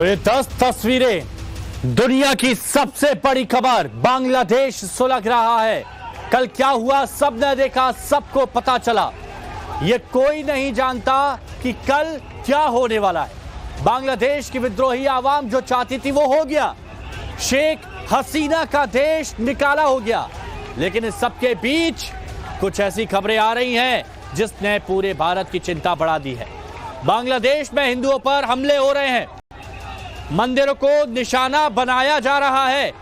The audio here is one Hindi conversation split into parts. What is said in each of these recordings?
ये 10 तस्वीरें दुनिया की सबसे बड़ी खबर। बांग्लादेश सुलग रहा है। कल क्या हुआ सबने देखा, सबको पता चला। ये कोई नहीं जानता कि कल क्या होने वाला है। बांग्लादेश की विद्रोही आवाम जो चाहती थी वो हो गया। शेख हसीना का देश निकाला हो गया। लेकिन इस सबके बीच कुछ ऐसी खबरें आ रही हैं जिसने पूरे भारत की चिंता बढ़ा दी है। बांग्लादेश में हिंदुओं पर हमले हो रहे हैं, मंदिरों को निशाना बनाया जा रहा है।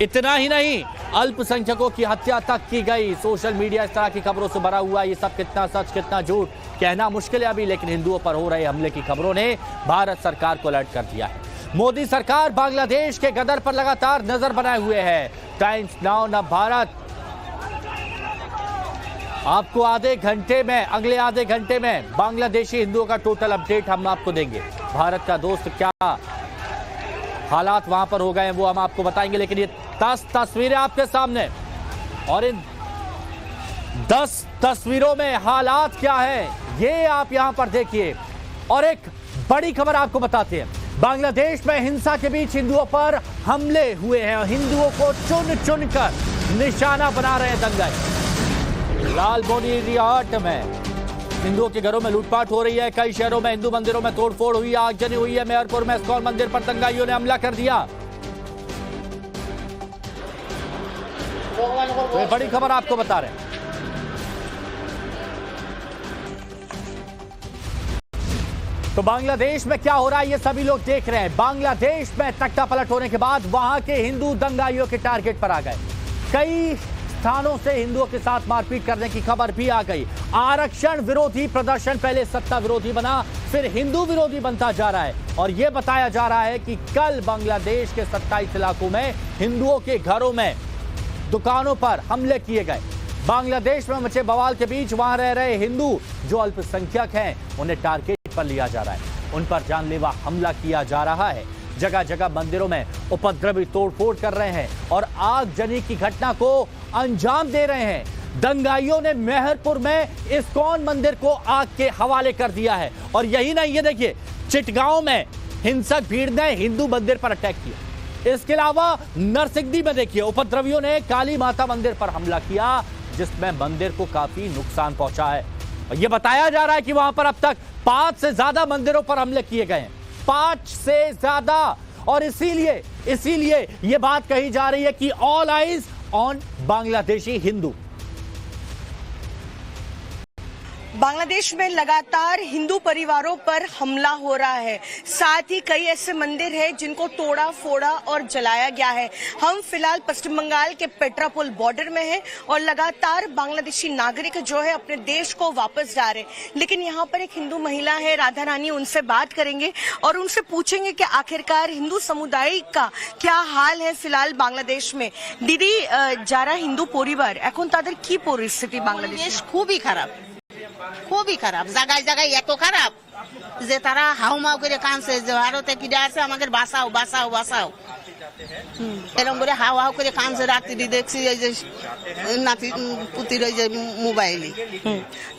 इतना ही नहीं, अल्पसंख्यकों की हत्या तक की गई। सोशल मीडिया इस तरह की खबरों से भरा हुआ। ये सब कितना सच कितना झूठ कहना मुश्किल है अभी, लेकिन हिंदुओं पर हो रहे हमले की खबरों ने भारत सरकार को अलर्ट कर दिया है। मोदी सरकार बांग्लादेश के गदर पर लगातार नजर बनाए हुए है। टाइम्स नाउ न भारत आपको अगले आधे घंटे में बांग्लादेशी हिंदुओं का टोटल अपडेट हम आपको देंगे। भारत का दोस्त क्या हालात वहां पर हो गए हैं वो हम आपको बताएंगे। लेकिन ये 10 तस्वीरें आपके सामने, और इन 10 तस्वीरों में हालात क्या है ये आप यहां पर देखिए। और एक बड़ी खबर आपको बताते हैं, बांग्लादेश में हिंसा के बीच हिंदुओं पर हमले हुए हैं। हिंदुओं को चुन चुन कर निशाना बना रहे हैं दंगाई। लालबोनी रियाट में हिंदुओं के घरों में लूटपाट हो रही है। कई शहरों में हिंदू मंदिरों में तोड़फोड़ हुई, आगजनी हुई है। मेहरपुर में इस्कॉन मंदिर पर दंगाइयों ने हमला कर दिया। तो ये बड़ी खबर आपको बता रहे हैं। तो बांग्लादेश में क्या हो रहा है ये सभी लोग देख रहे हैं। बांग्लादेश में तख्ता पलट होने के बाद वहां के हिंदू दंगाइयों के टारगेट पर आ गए। कई स्थानों से हिंदुओं के साथ मारपीट करने की खबर भी आ गई। आरक्षण विरोधी प्रदर्शन पहले सत्ता विरोधी बना, फिर हिंदू विरोधी बनता जा रहा है। और यह बताया जा रहा है कि कल बांग्लादेश के 27 इलाकों में हिंदुओं के घरों में, दुकानों पर हमले किए गए। बांग्लादेश में मचे बवाल के बीच वहां रह रहे हिंदू जो अल्पसंख्यक हैं उन्हें टारगेट पर लिया जा रहा है। उन पर जानलेवा हमला किया जा रहा है। जगह जगह मंदिरों में उपद्रवी तोड़फोड़ कर रहे हैं और आगजनी की घटना को अंजाम दे रहे हैं। दंगाइयों ने मेहरपुर में इस्कॉन मंदिर को आग के हवाले कर दिया है। और यही नहीं, ये देखिए चिटगांव में हिंसक भीड़ ने हिंदू मंदिर पर अटैक किया। इसके अलावा नरसिंहदी में देखिए उपद्रवियों ने काली माता मंदिर पर हमला किया, जिसमें मंदिर को काफी नुकसान पहुंचा है। और यह बताया जा रहा है कि वहां पर अब तक 5 से ज्यादा मंदिरों पर हमले किए गए हैं, 5 से ज्यादा। और इसीलिए यह बात कही जा रही है कि all eyes on Bangladeshi Hindu. Bangladesh में लगातार हिंदू परिवारों पर हमला हो रहा है। साथ ही कई ऐसे मंदिर हैं जिनको तोड़ा फोड़ा और जलाया गया है। हम फिलहाल पश्चिम बंगाल के पेट्रापोल बॉर्डर में हैं और लगातार बांग्लादेशी नागरिक जो है अपने देश को वापस जा रहे हैं। लेकिन यहाँ पर एक हिंदू महिला है राधा रानी, उनसे बात करेंगे और उनसे पूछेंगे कि आखिरकार हिंदू समुदाय का क्या हाल है फिलहाल बांग्लादेश में। दीदी, যারা হিন্দু পরিবার এখন তাদের কি পরিস্থিতি বাংলাদেশ? খুবই খারাপ, জায়গায় জায়গায় এত খারাপ যে তারা হাউমাউ করে কাঁদছে যে ভারতে কি আছে, আমাকে বাঁচাও বাঁচাও বাঁচাও, এরকম করে হাও হাও করে কাঁদছে। রাত্রি দেখছি এই যে নাতি পুতির ওই যে মোবাইলে।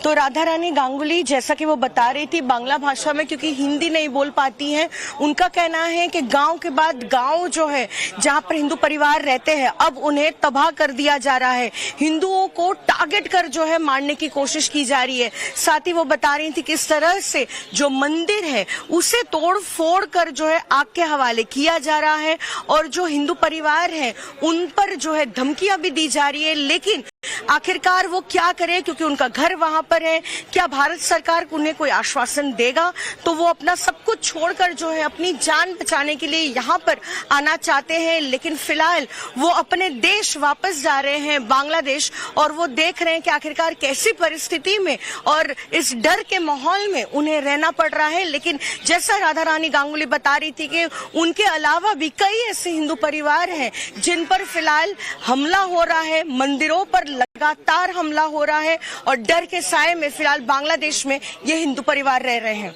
तो राधा रानी गांगुली, जैसा कि वो बता रही थी, बांग्ला भाषा में क्योंकि हिंदी नहीं बोल पाती हैं, उनका कहना है कि गांव के बाद गांव जो है जहां पर हिंदू परिवार रहते हैं अब उन्हें तबाह कर दिया जा रहा है। हिंदुओं को टारगेट कर जो है मारने की कोशिश की जा रही है। साथ ही वो बता रही थी किस तरह से जो मंदिर है उसे तोड़ फोड़ कर जो है आग के हवाले किया जा रहा है और जो हिंदू परिवार है उन पर जो है धमकियां भी दी जा रही है। लेकिन आखिरकार वो क्या करे, क्योंकि उनका घर वहां पर है। क्या भारत सरकार उन्हें कोई आश्वासन देगा तो वो अपना सब कुछ छोड़कर जो है अपनी जान बचाने के लिए यहाँ पर आना चाहते हैं। लेकिन फिलहाल वो अपने देश वापस जा रहे हैं बांग्लादेश, और वो देख रहे हैं कि आखिरकार कैसी परिस्थिति में और इस डर के माहौल में उन्हें रहना पड़ रहा है। लेकिन जैसा राधा रानी गांगुली बता रही थी कि उनके अलावा भी कई ऐसे हिंदू परिवार हैं जिन पर फिलहाल हमला हो रहा है, मंदिरों पर लगातार हमला हो रहा है और डर के साए में फिलहाल बांग्लादेश में ये हिंदू परिवार रह रहे हैं।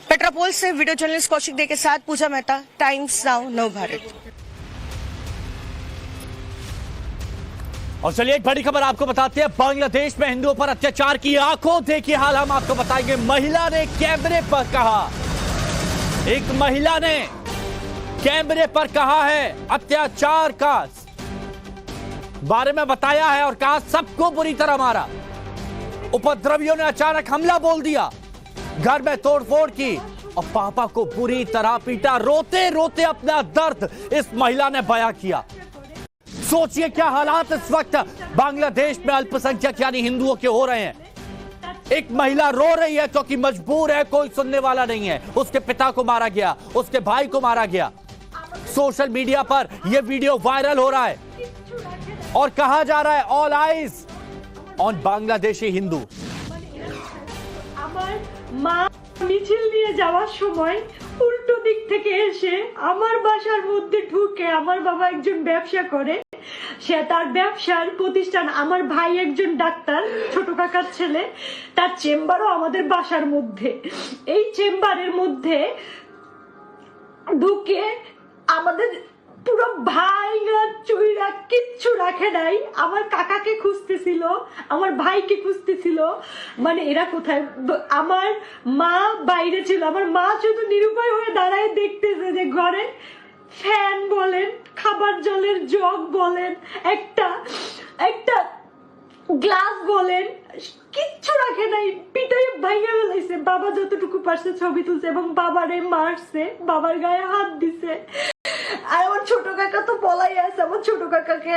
पेट्रापोल से वीडियो जर्नलिस्ट कौशिक दे के साथ पूजा मेहता, टाइम्स नाउ नव भारत। और चलिए एक बड़ी खबर आपको बताते हैं, बांग्लादेश में हिंदुओं पर अत्याचार की आंखों देखिए हाल हम आपको बताएंगे। महिला ने कैमरे पर कहा, एक महिला ने कैमरे पर कहा है, अत्याचार का बारे में बताया है और कहा सबको बुरी तरह मारा। उपद्रवियों ने अचानक हमला बोल दिया, घर में तोड़फोड़ की और पापा को बुरी तरह पीटा। रोते रोते अपना दर्द इस महिला ने बयां किया। सोचिए क्या हालात इस वक्त बांग्लादेश में अल्पसंख्यक यानी हिंदुओं के हो रहे हैं। एक महिला रो रही है क्योंकि मजबूर है, कोई सुनने वाला नहीं है। उसके पिता को मारा गया, उसके भाई को मारा गया। सोशल मीडिया पर यह वीडियो वायरल हो रहा है और कहा जा रहा है all eyes on Bangladeshi Hindu. মা মিছিল নিয়ে যাওয়ার সময় উল্টো দিক থেকে এসে আমার বাসার মধ্যে ঢুকে, আমার বাবা একজন ব্যবসা করে, সে তার ব্যবসার প্রতিষ্ঠান, আমার ভাই একজন ডাক্তার, ছোট কাকার ছেলে, তার চেম্বারও আমাদের বাসার মধ্যে। এই চেম্বারের মধ্যে ঢুকে আমাদের পুরো ভাইঙ্গা চুইরা কিচ্ছু রাখে নাই। আমার কাকাকে খুঁজতেছিল, আমার ভাইকে খুঁজতেছিল, মানে এরা কোথায়। আমার মা বাইরে ছিল, আমার মা শুধু নিরুপায় হয়ে দাঁড়ায় দেখতেছে যে ঘরে ফ্যান বলেন, খাবার জলের জগ বলেন, একটা গ্লাস বলেন, কিচ্ছু রাখে নাই। পিটাই ভাইয়া ফেলাইছে। বাবা যতটুকু পারছে ছবি তুলছে এবং বাবারে মারছে, বাবার গায়ে হাত দিছে। আর আমার ছোট কাকা তো পলাই আছে, আমার ছোট কাকাকে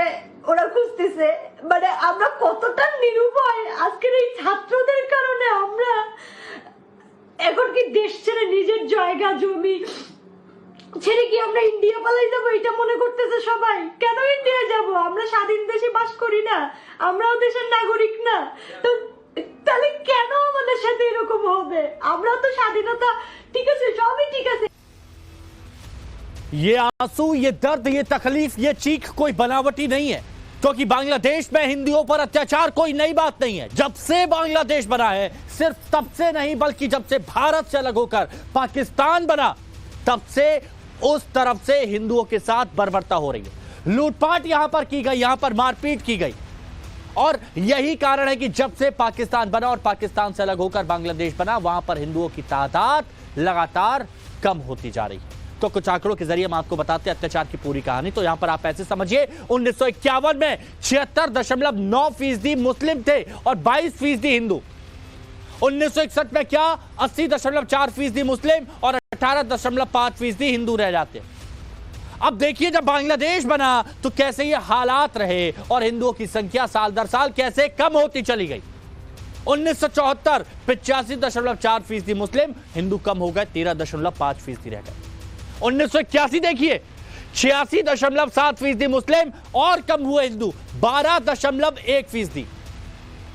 ওরা খুঁজতেছে। মানে আমরা কতটা নিরুপায় আজকের এই ছাত্রদের কারণে। আমরা এখন কি দেশ ছেড়ে নিজের জায়গা জমি ছেড়ে কি আমরা ইন্ডিয়া পালাই যাবো এটা মনে করতেছে সবাই। কেন ইন্ডিয়া যাব? আমরা স্বাধীন দেশে বাস করি না? আমরাও দেশের নাগরিক না? তো তাহলে কেন আমাদের সাথে এরকম হবে? আমরা তো স্বাধীনতা, ঠিক আছে, সবই ঠিক আছে। ये आंसू, ये दर्द, ये तकलीफ, ये चीख कोई बनावटी नहीं है, क्योंकि बांग्लादेश में हिंदुओं पर अत्याचार कोई नई बात नहीं है। जब से बांग्लादेश बना है, सिर्फ तब से नहीं बल्कि जब से भारत से अलग होकर पाकिस्तान बना, तब से उस तरफ से हिंदुओं के साथ बर्बरता हो रही है। लूटपाट यहां पर की गई, यहां पर मारपीट की गई। और यही कारण है कि जब से पाकिस्तान बना और पाकिस्तान से अलग होकर बांग्लादेश बना, वहां पर हिंदुओं की तादाद लगातार कम होती जा रही है। तो कुछ आंकड़ों के जरिए हम आपको बताते हैं अत्याचार की पूरी कहानी। तो यहां पर आप ऐसे समझिए, 1951 में 76.9% मुस्लिम थे और 22% हिंदू। 1961 में क्या 80.4% मुस्लिम और 18.5% हिंदू रह जाते। अब देखिए जब बांग्लादेश बना तो कैसे ये हालात रहे और हिंदुओं की संख्या साल दर साल कैसे कम होती चली गई। 1974 85.4% मुस्लिम, हिंदू कम हो गए, 13.5% रह गए। 1981 देखिए 86.7% मुस्लिम और कम हुए हिंदू, 12.1%।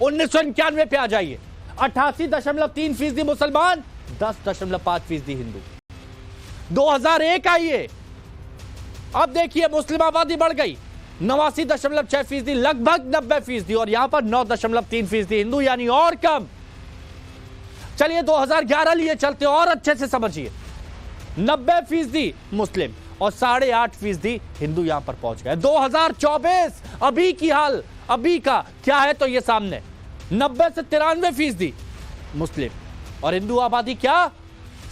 1991 पे आ जाइए 88.3% मुसलमान, 10.5% हिंदू। 2001 आइए, अब देखिए मुस्लिम आबादी बढ़ गई 89.6%, लगभग 90%, और यहां पर 9.3% हिंदू, यानी और कम। चलिए 2011 लिए चलते और अच्छे से समझिए, 90% मुस्लिम और 8.5% हिंदू यहां पर पहुंच गए। 2024 अभी की हाल, अभी का क्या है तो ये सामने 90 से 93% मुस्लिम और हिंदू आबादी क्या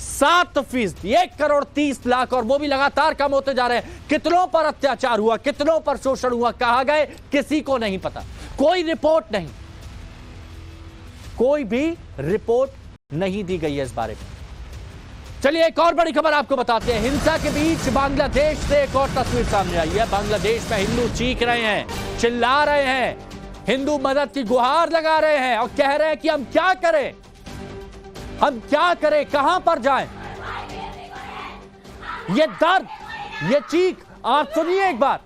7%, 1.30 करोड़, और वो भी लगातार कम होते जा रहे हैं। कितनों पर अत्याचार हुआ, कितनों पर शोषण हुआ, कहां गए, किसी को नहीं पता, कोई रिपोर्ट नहीं, कोई भी रिपोर्ट नहीं दी गई है इस बारे में। चलिए एक और बड़ी खबर आपको बताते हैं। हिंसा के बीच बांग्लादेश से एक और तस्वीर सामने आई है। बांग्लादेश में हिंदू चीख रहे हैं, चिल्ला रहे हैं, हिंदू मदद की गुहार लगा रहे हैं और कह रहे हैं कि हम क्या करें, हम क्या करें, कहां पर जाएं। ये दर्द, ये चीख आप सुनिए एक बार।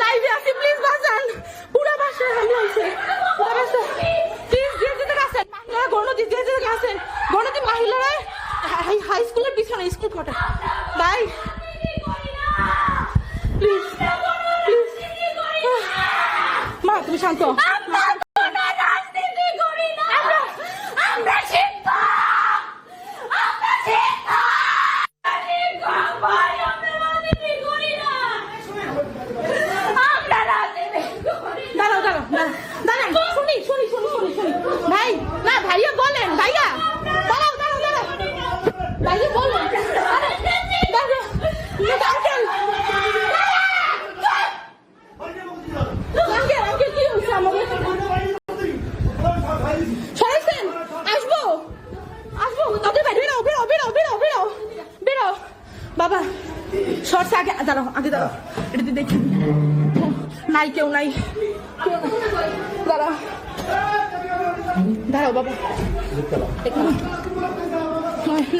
লাইভে আসি প্লিজ। ভাই প্লিজ প্লিজ মা তুমি শান্ত ভাই না ভাইয়া বলেন ভাইয়া দাঁড়াও দাঁড়াও দাঁড়াও ভাইয়া বলেন আঙ্কেল কি হচ্ছে আমাদের সরেছেন আসবো আসবো তোকে বেরো বেরো বেরো বেরো বেরো বেরো বাবা সরছে আগে দাঁড়াও আগে দাঁড়াও এটা দেখি নাই কেউ নাই দাঁড়াও দাঁড়াও বাবা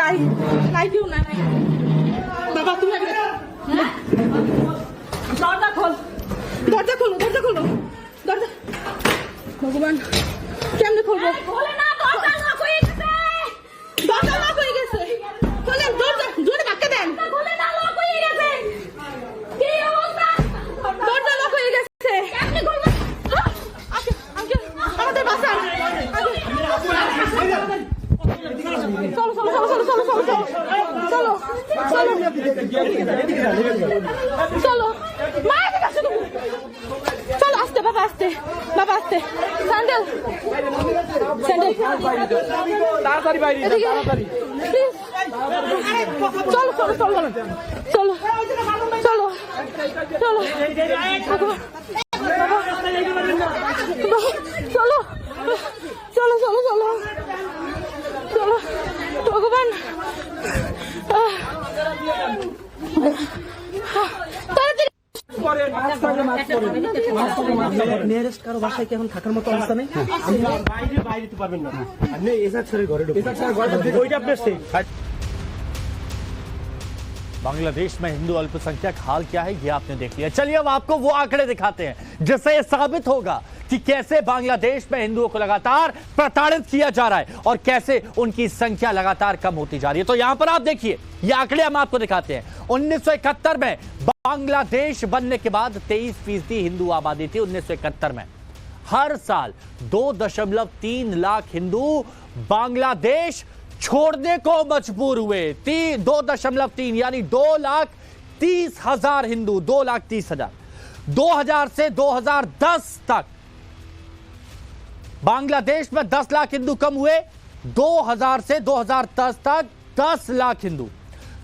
নাই নাই কেউ নাই বাবা তুমি দরজা খোল দরজা খোলো দরজা খোলো দরজা ভগবান কেমনে খুলবো দরজা লক হয়ে গেছে খোলেন দরজা জোরে ধাক্কা দেন দরজা লক হয়ে গেছে কেমনে খুলবো আঙ্কেল আমাদের বাসা চলো চলো চলো চলো চলো চলো চলো চলো মায়ের কাছে চলো আস্তে বাবা আস্তে বাবা আস্তে স্যান্ডেল স্যান্ডেল তাড়াতাড়ি বাইরে তাড়াতাড়ি প্লিজ চলো চলো চলো চলো চলো চলো চলো চলো চলো চলো চলো ভগবান নিয়ারেস্ট কারো বাসায় কি এখন থাকার মতো অবস্থা নেই বাইরে তো পারবেন না আপনি এসা ছেড়ে ঘরে ওইটা আপনার সেই बांग्लादेश में हिंदू अल्पसंख्यक हाल क्या है ये आपने देख लिया। चलिए अब आपको वो आंकड़े दिखाते हैं जिससे ये साबित होगा कि कैसे बांग्लादेश में हिंदुओं को लगातार प्रताड़ित किया जा रहा है और कैसे उनकी संख्या लगातार कम होती जा रही है। तो यहां पर आप देखिए ये आंकड़े हम आपको दिखाते हैं। 1971 में बांग्लादेश बनने के बाद 23% हिंदू आबादी थी। 1971 में हर साल 2.3 लाख हिंदू बांग्लादेश छोड़ने को मजबूर हुए। 2.3 यानी 2,30,000 हिंदू 2,30,000। 2000 से 2010 तक बांग्लादेश में 10 लाख हिंदू कम हुए। 2000 से 2010 तक 10 लाख हिंदू।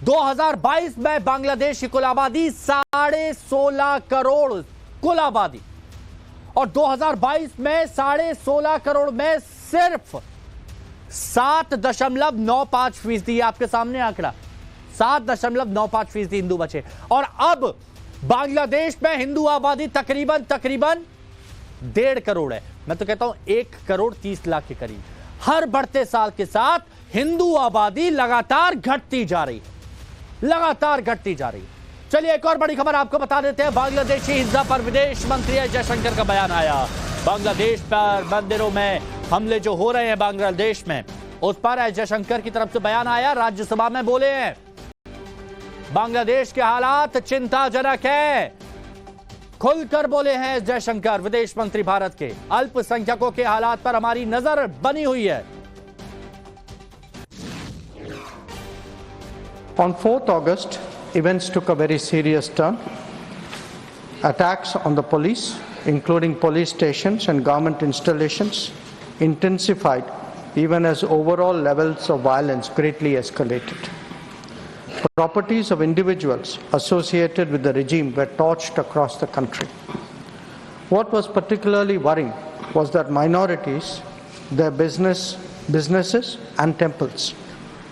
2022 में बांग्लादेश की कुल आबादी 16.5 करोड़ कुल आबादी और 2022 में 16.5 करोड़ में सिर्फ 7.95% आपके सामने आंकड़ा 7.95% हिंदू बचे। और अब बांग्लादेश में हिंदू आबादी तकरीबन 1.5 करोड़ है। मैं तो कहता हूं 1.30 के करीब। हर बढ़ते साल के साथ हिंदू आबादी लगातार घटती जा रही है, लगातार घटती जा रही है। चलिए एक और बड़ी खबर आपको बता देते हैं। बांग्लादेशी हिंसा पर विदेश मंत्री एस जयशंकर का बयान आया। बांग्लादेश पर मंदिरों में हमले जो हो रहे हैं बांग्लादेश में, उस पर एस जयशंकर की तरफ से बयान आया। राज्यसभा में बोले हैं बांग्लादेश के हालात चिंताजनक है। खुलकर बोले हैं एस जयशंकर विदेश मंत्री भारत के। अल्पसंख्यकों के हालात पर हमारी नजर बनी हुई है। On 4th August, events took a very serious turn. Attacks on the police, including police stations and government installations, intensified even as overall levels of violence greatly escalated. Properties of individuals associated with the regime were torched across the country. What was particularly worrying was that minorities, their businesses and temples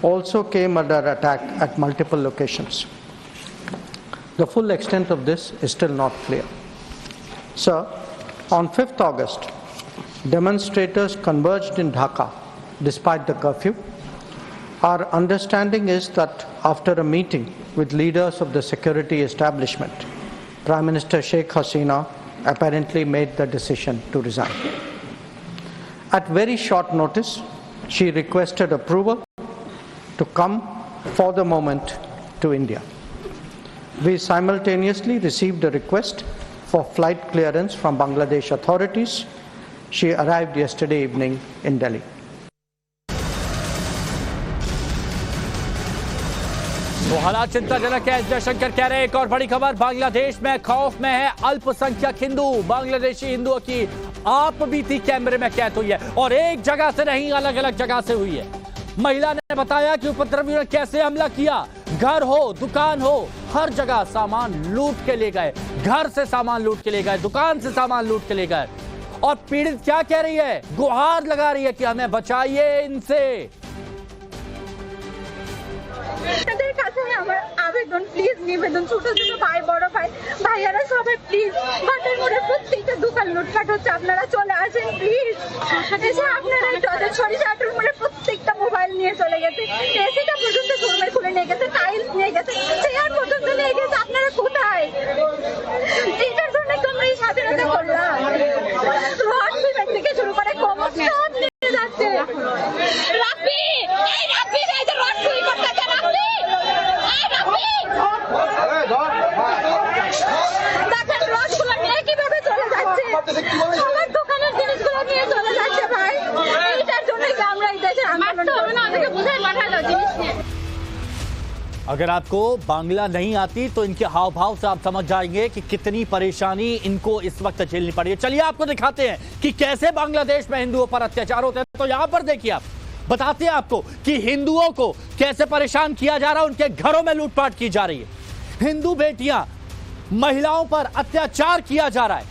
also came under attack at multiple locations. The full extent of this is still not clear. Sir, on 5th August, demonstrators converged in Dhaka despite the curfew. Our understanding is that after a meeting with leaders of the security establishment, Prime Minister Sheikh Hasina apparently made the decision to resign. At very short notice, she requested approval to come for the moment to India. We simultaneously received a request for flight clearance from Bangladesh authorities. She arrived yesterday evening in Delhi. तो हालात चिंताजनक है, जयशंकर कह रहे हैं। एक और बड़ी खबर, बांग्लादेश में खौफ में है अल्पसंख्यक हिंदू। बांग्लादेशी हिंदुओं की आप बीती कैमरे में कैद हुई है और एक जगह से नहीं, अलग अलग जगह से हुई है। महिला ने बताया कि उपद्रवियों ने कैसे हमला किया। घर हो, दुकान हो, हर जगह सामान लूट के ले गए। घर से सामान लूट के ले गए, दुकान से सामान लूट के ले गए। और पीड़ित क्या कह रही है? गुहार लगा रही है कि हमें बचाइए इनसे। আমার আবেদন, প্লিজ নিবেদন, ছোট ছোট ভাই বড় ভাই ভাইয়ারা সবাই প্লিজ, ঘাটের মোড়ে প্রত্যেকটা দোকান লুটপাট হচ্ছে, আপনারা চলে আসেন প্লিজ। এসে আপনারা তাদের সরিষাটার মোড়ে প্রত্যেকটা মোবাইল নিয়ে চলে গেছে, এসিটা পর্যন্ত শোরুমে খুলে নিয়ে গেছে, টাইলস নিয়ে গেছে, চেয়ার পর্যন্ত নিয়ে গেছে। আপনারা কোথায়? এটার জন্য তোমরা এই স্বাধীনতা করলাম। রড সিমেন্ট থেকে শুরু করে কমর সব নিয়ে যাচ্ছে। রাফি, এই রাফি এই যে রড চুরি করতেছে, রাফি দেখেন রডগুলো নিয়ে কিভাবে চলে যাচ্ছে, আমার দোকানের জিনিসগুলো নিয়ে চলে যাচ্ছে। ভাই এইটার জন্যই আমরা এই দেশে আন্দোলন হবে না, আমাকে বুঝাই পাঠালো জিনিস নিয়ে। अगर आपको बांग्ला नहीं आती तो इनके हाव भाव से आप समझ जाएंगे कि कितनी परेशानी इनको इस वक्त झेलनी पड़ी है। चलिए आपको दिखाते हैं कि कैसे बांग्लादेश में हिंदुओं पर अत्याचार होते हैं। तो यहां पर देखिए, आप बताते हैं आपको कि हिंदुओं को कैसे परेशान किया जा रहा है, उनके घरों में लूटपाट की जा रही है। हिंदू बेटियां, महिलाओं पर अत्याचार किया जा रहा है।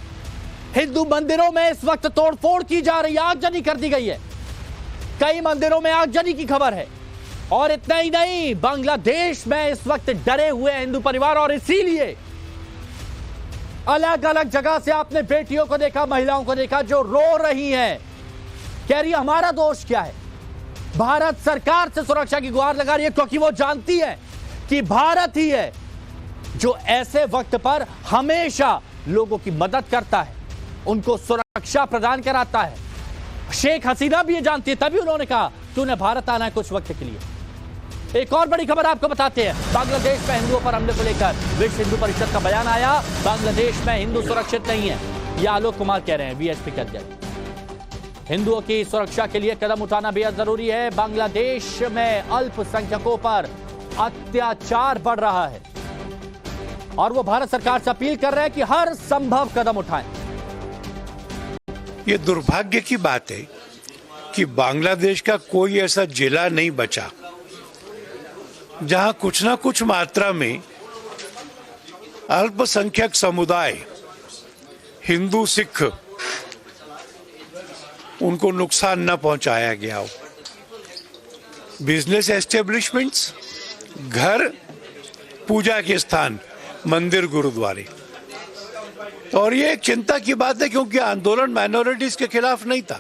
हिंदू मंदिरों में इस वक्त तोड़फोड़ की जा रही है, आगजनी कर दी गई है। कई मंदिरों में आगजनी की खबर है। और इतना ही नहीं, बांग्लादेश में इस वक्त डरे हुए हिंदू परिवार, और इसीलिए अलग अलग जगह से आपने बेटियों को देखा, महिलाओं को देखा जो रो रही हैं, कह रही हमारा दोष क्या है। भारत सरकार से सुरक्षा की गुहार लगा रही है, क्योंकि वो जानती है कि भारत ही है जो ऐसे वक्त पर हमेशा लोगों की मदद करता है, उनको सुरक्षा प्रदान कराता है। शेख हसीना भी ये जानती है, तभी उन्होंने कहा कि उन्हें भारत आना है कुछ वक्त के लिए। एक और बड़ी खबर आपको बताते हैं, बांग्लादेश में हिंदुओं पर हमले को लेकर विश्व हिंदू परिषद का बयान आया। बांग्लादेश में हिंदू सुरक्षित नहीं है, यह आलोक कुमार कह रहे हैं, वीएसपी के अध्यक्ष। हिंदुओं की सुरक्षा के लिए कदम उठाना बेहद जरूरी है। बांग्लादेश में अल्पसंख्यकों पर अत्याचार बढ़ रहा है और वो भारत सरकार से अपील कर रहे हैं कि हर संभव कदम उठाएं। ये दुर्भाग्य की बात है कि बांग्लादेश का कोई ऐसा जिला नहीं बचा जहां कुछ ना कुछ मात्रा में अल्पसंख्यक समुदाय, हिंदू, सिख, उनको नुकसान न पहुंचाया गया हो। बिजनेस एस्टेब्लिशमेंट्स, घर, पूजा के स्थान, मंदिर, गुरुद्वारे। और ये एक चिंता की बात है क्योंकि आंदोलन माइनॉरिटीज के खिलाफ नहीं था।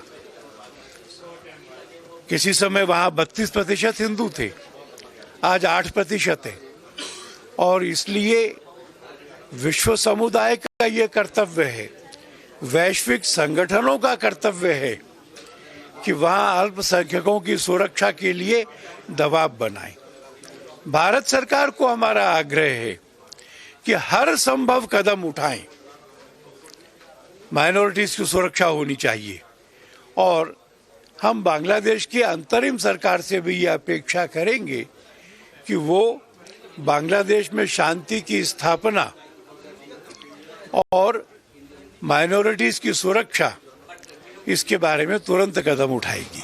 किसी समय वहां 32% हिंदू थे, आज 8% है। और इसलिए विश्व समुदाय का ये कर्तव्य है, वैश्विक संगठनों का कर्तव्य है कि वहां अल्पसंख्यकों की सुरक्षा के लिए दबाव बनाएं। भारत सरकार को हमारा आग्रह है कि हर संभव कदम उठाएं। माइनॉरिटीज की सुरक्षा होनी चाहिए और हम बांग्लादेश की अंतरिम सरकार से भी ये अपेक्षा करेंगे कि वो बांग्लादेश में शांति की स्थापना और माइनॉरिटीज की सुरक्षा, इसके बारे में तुरंत कदम उठाएगी।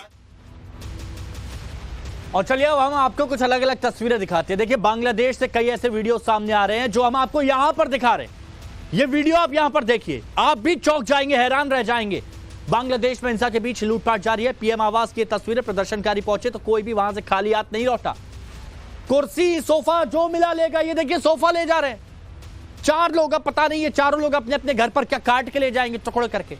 और चलिए अब हम आपको कुछ अलग अलग तस्वीरें दिखाते हैं। देखिए, बांग्लादेश से कई ऐसे वीडियो सामने आ रहे हैं जो हम आपको यहां पर दिखा रहे हैं। ये वीडियो आप यहां पर देखिए, आप भी चौंक जाएंगे, हैरान रह जाएंगे। बांग्लादेश में हिंसा के बीच लूटपाट जारी है। पीएम आवास की तस्वीरें, प्रदर्शनकारी पहुंचे तो कोई भी वहां से खाली हाथ नहीं लौटा। कुर्सी, सोफा जो मिला लेगा। ये देखिए, सोफा ले जा रहे हैं 4 लोग। अब पता नहीं ये चारों लोग अपने अपने घर पर क्या काट के ले जाएंगे, टुकड़े करके।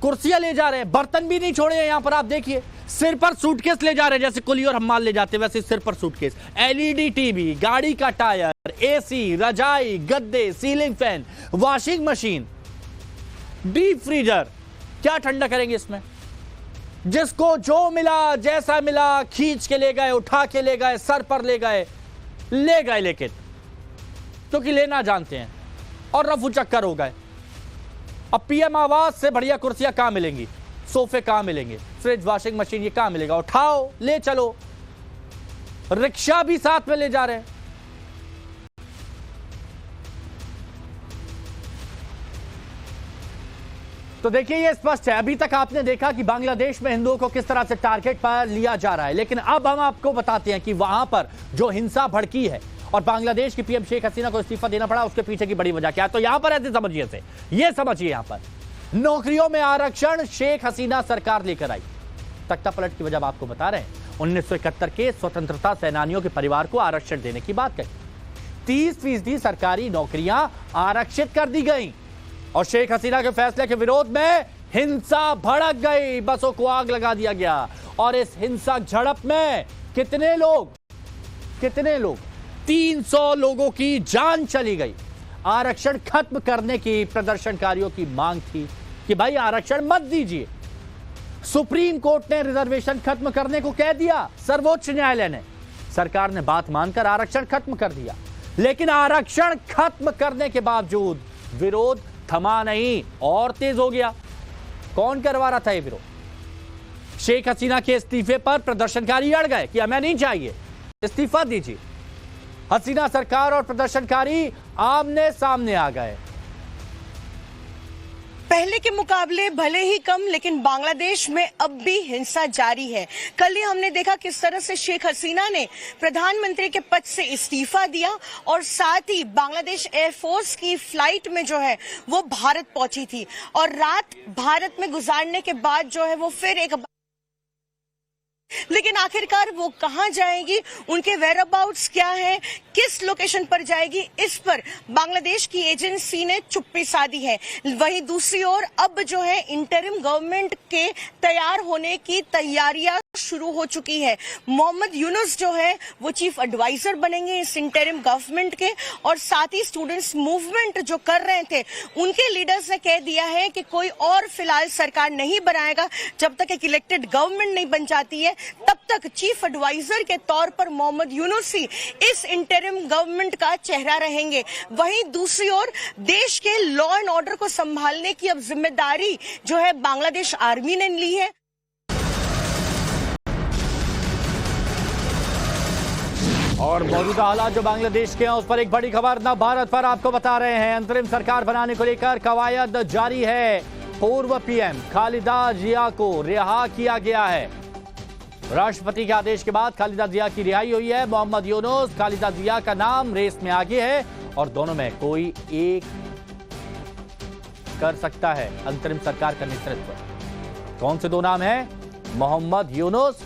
कुर्सियां ले जा रहे हैं, बर्तन भी नहीं छोड़े हैं। यहां पर आप देखिए, सिर पर सूटकेस ले जा रहे हैं, जैसे कुली और हम्माल ले जाते हैं वैसे सिर पर सूटकेस। एलईडी टीवी, गाड़ी का टायर, एसी, रजाई, गद्दे, ceiling fan, washing machine, deep freezer. क्या ठंडा करेंगे इसमें? जिसको जो मिला, जैसा मिला, खींच के ले गए, उठा के ले गए, सर पर ले गए। ले गए, लेकिन क्योंकि लेना जानते हैं और रफू चक्कर हो गए। अब पीएम आवास से बढ़िया कुर्सियां कहां मिलेंगी, सोफे कहां मिलेंगे, फ्रिज वॉशिंग मशीन ये कहां मिलेगा? उठाओ ले चलो, रिक्शा भी साथ में ले जा रहे हैं। तो देखिए ये स्पष्ट है, अभी तक आपने देखा कि बांग्लादेश में हिंदुओं को किस तरह से टारगेट पर लिया जा रहा है, लेकिन अब हम आपको बताते हैं कि वहां पर जो हिंसा भड़की है और बांग्लादेश की पीएम शेख हसीना को इस्तीफा देना पड़ा, उसके पीछे की बड़ी वजह क्या है। तो यहां पर ऐसे समझिए से, ये समझिए यहां पर नौकरियों में आरक्षण शेख हसीना सरकार लेकर आई। तख्ता पलट की वजह आपको बता रहे हैं, 1971 के स्वतंत्रता सेनानियों के परिवार को आरक्षण देने की बात कही। 30% सरकारी नौकरियां आरक्षित कर दी गई और शेख हसीना के फैसले के विरोध में हिंसा भड़क गई, बसों को आग लगा दिया गया। और इस हिंसक झड़प में कितने लोग 300 लोगों की जान चली गई। आरक्षण खत्म करने की प्रदर्शनकारियों की मांग थी कि भाई आरक्षण मत दीजिए। सुप्रीम कोर्ट ने रिजर्वेशन खत्म करने को कह दिया, सर्वोच्च न्यायालय ने, सरकार ने बात मानकर आरक्षण खत्म कर दिया। लेकिन आरक्षण खत्म करने के बावजूद विरोध थमा नहीं और तेज हो गया। कौन करवा रहा था ये विरोध? शेख हसीना के इस्तीफे पर प्रदर्शनकारी अड़ गए कि हमें नहीं चाहिए, इस्तीफा दीजिए। हसीना सरकार और प्रदर्शनकारी आमने सामने आ गए। पहले के मुकाबले भले ही कम, लेकिन बांग्लादेश में अब भी हिंसा जारी है। कल ही हमने देखा किस तरह से शेख हसीना ने प्रधानमंत्री के पद से इस्तीफा दिया और साथ ही बांग्लादेश एयरफोर्स की फ्लाइट में जो है वो भारत पहुंची थी और रात भारत में गुजारने के बाद जो है वो फिर एक, लेकिन आखिरकार वो कहां जाएगी, उनके वेयरअबाउट्स क्या हैं, किस लोकेशन पर जाएगी, इस पर बांग्लादेश की एजेंसी ने चुप्पी साधी है। वहीं दूसरी ओर अब जो है इंटरिम गवर्नमेंट के तैयार होने की तैयारियां शुरू हो चुकी है। मोहम्मद यूनुस जो है वो चीफ एडवाइजर बनेंगे इस इंटरिम गवर्नमेंट के और साथ ही स्टूडेंट्स मूवमेंट जो कर रहे थे उनके लीडर्स ने कह दिया है कि कोई और फिलहाल सरकार नहीं बनाएगा जब तक एक इलेक्टेड गवर्नमेंट नहीं बन जाती है, तब तक चीफ एडवाइजर के तौर पर मोहम्मद यूनुस ही इस इंटरिम गवर्नमेंट का चेहरा रहेंगे। वहीं दूसरी ओर देश के लॉ एंड ऑर्डर को संभालने की अब जिम्मेदारी जो है बांग्लादेश आर्मी ने ली है। और मौजूदा हालात जो बांग्लादेश के हैं उस पर एक बड़ी खबर नव भारत पर आपको बता रहे हैं। अंतरिम सरकार बनाने को लेकर कवायद जारी है। पूर्व पीएम खालिदा जिया को रिहा किया गया है। राष्ट्रपति के आदेश के बाद खालिदा जिया की रिहाई हुई है। मोहम्मद यूनुस, खालिदा जिया का नाम रेस में आगे है और दोनों में कोई एक कर सकता है अंतरिम सरकार का नेतृत्व। कौन से दो नाम हैं? मोहम्मद यूनुस,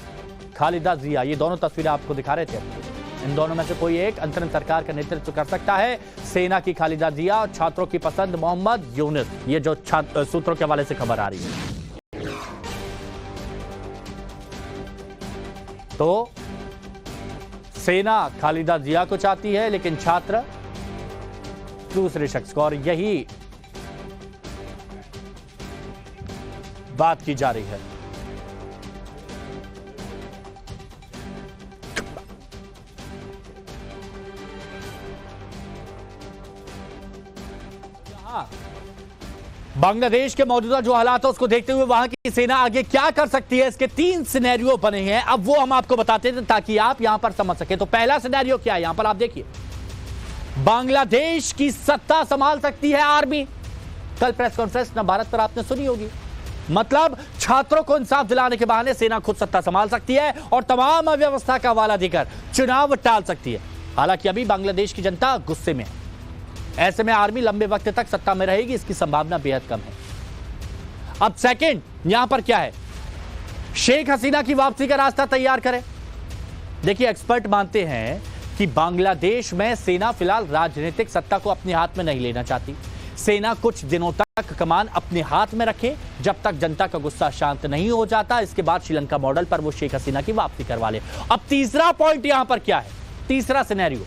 खालिदा जिया। ये दोनों तस्वीरें आपको दिखा रहे थे। इन दोनों में से कोई एक अंतरिम सरकार का नेतृत्व कर सकता है। सेना की खालिदा जिया और छात्रों की पसंद मोहम्मद यूनुस। ये जो सूत्रों के हवाले से खबर आ रही है। तो सेना खालिदा जिया को चाहती है, लेकिन छात्र दूसरे शख्स को, और यही बात की जा रही है। बांग्लादेश के मौजूदा जो हालात है उसको देखते हुए वहां की सेना आगे क्या कर सकती है, इसके 3 सिनेरियो बने हैं। अब वो हम आपको बताते हैं ताकि आप यहां पर समझ सके। तो पहला सिनेरियो क्या है, यहां पर आप देखिए, बांग्लादेश की सत्ता संभाल सकती है आर्मी। कल प्रेस कॉन्फ्रेंस न भारत पर आपने सुनी होगी। मतलब छात्रों को इंसाफ दिलाने के बहाने सेना खुद सत्ता संभाल सकती है और तमाम अव्यवस्था का हवाला देकर चुनाव टाल सकती है। हालांकि अभी बांग्लादेश की जनता गुस्से में है। ऐसे में आर्मी लंबे वक्त तक सत्ता में रहेगी, इसकी संभावना बेहद कम है। अब सेकंड यहां पर क्या है, शेख हसीना की वापसी का रास्ता तैयार करें। देखिए, एक्सपर्ट मानते हैं कि बांग्लादेश में सेना फिलहाल राजनीतिक सत्ता को अपने हाथ में नहीं लेना चाहती। सेना कुछ दिनों तक कमान अपने हाथ में रखे जब तक जनता का गुस्सा शांत नहीं हो जाता। इसके बाद श्रीलंका मॉडल पर वो शेख हसीना की वापसी करवा ले। अब तीसरा पॉइंट यहां पर क्या है, तीसरा सिनेरियो,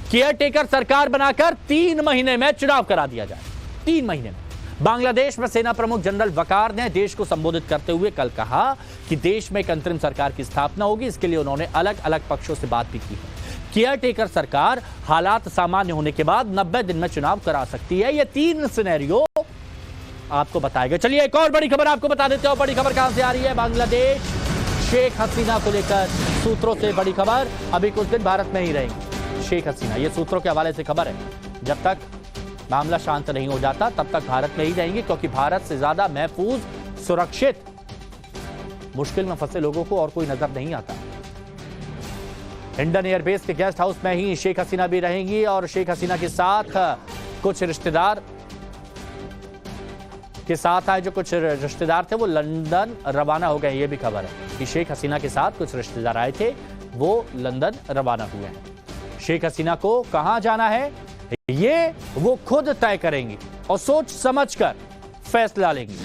केयरटेकर सरकार बनाकर 3 महीने में चुनाव करा दिया जाए। 3 महीने में। बांग्लादेश में सेना प्रमुख जनरल वकार ने देश को संबोधित करते हुए कल कहा कि देश में एक अंतरिम सरकार की स्थापना होगी। इसके लिए उन्होंने अलग अलग पक्षों से बात भी की है। केयर टेकर सरकार हालात सामान्य होने के बाद 90 दिन में चुनाव करा सकती है। ये 3 सिनेरियो आपको बताएगा। चलिए एक और बड़ी खबर आपको बता देते हो। बड़ी खबर कहां से आ रही है? बांग्लादेश शेख हसीना को लेकर सूत्रों से बड़ी खबर। अभी कुछ दिन भारत में ही रहेंगी शेख हसीना, ये सूत्रों के हवाले से खबर है। जब तक मामला शांत नहीं हो जाता तब तक भारत में ही रहेंगे, क्योंकि भारत से ज्यादा महफूज, सुरक्षित, मुश्किल में फंसे लोगों को और कोई नजर नहीं आता। हिंडन एयरबेस के गेस्ट हाउस में ही शेख हसीना भी रहेंगी और शेख हसीना के साथ कुछ रिश्तेदार के साथ आए, जो कुछ रिश्तेदार थे वो लंदन रवाना हो गए। ये भी खबर है कि शेख हसीना के साथ कुछ रिश्तेदार आए थे, वो लंदन रवाना हुए हैं। शेख हसीना को कहां जाना है ये वो खुद तय करेंगी और सोच समझकर फैसला लेंगी।